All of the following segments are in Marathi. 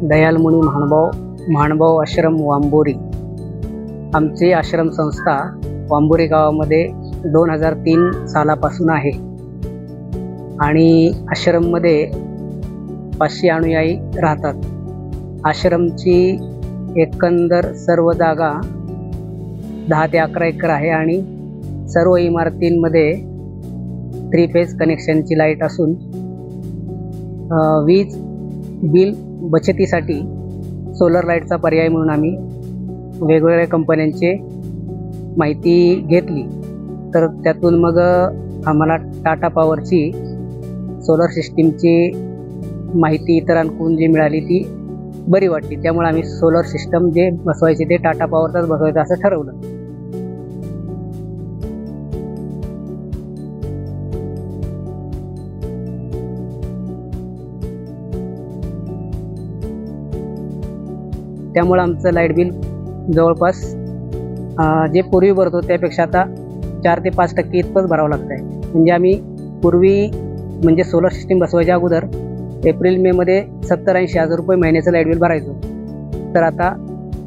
दयालमुनी महानुभाव आश्रम वांबोरी। आमची आश्रम संस्था वांबोरी गावामध्ये 2003 सालापासून आहे आणि आश्रममध्ये 500 अनुयायी राहतात। आश्रमची एकंदर सर्व जागा 10 ते 11 एकर आहे आणि सर्व इमारतींमध्ये 3 फेज कनेक्शनची लाईट असून वीज बिल बचतीसाठी सोलर लाईटचा पर्याय म्हणून आम्ही वेगवेगळ्या कंपन्यांची माहिती घेतली, तर त्यातून मग आम्हाला टाटा पॉवरची सोलर सिस्टीमची माहिती इतरांकडून जी मिळाली ती बरी वाटली। त्यामुळे आम्ही सोलर सिस्टम जे बसवायचे ते टाटा पॉवरचाच बसवायचं असं ठरवलं। त्यामुळे आमचं लाईट बिल जवळपास जे पूर्वी भरतो त्यापेक्षा आता 4 ते 5% इतकंच भरावं लागतं आहे। म्हणजे आम्ही पूर्वी म्हणजे सोलर सिस्टीम बसवायच्या अगोदर एप्रिल मे मध्ये 70-80 हजार रुपये महिन्याचं लाईट बिल भरायचो, तर आता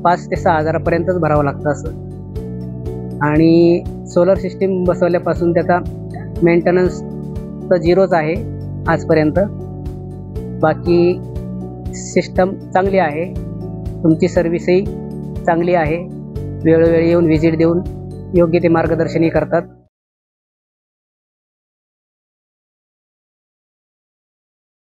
5 ते 6 हजारापर्यंतच भरावं लागतं असं। आणि सोलर सिस्टीम बसवल्यापासून त्याचा मेंटेनन्स तर 0च आहे आजपर्यंत। बाकी सिस्टम चांगली आहे, तुमची सर्व्हिसही चांगली आहे, वेळोवेळी येऊन व्हिजिट देऊन योग्य ते मार्गदर्शनही करतात।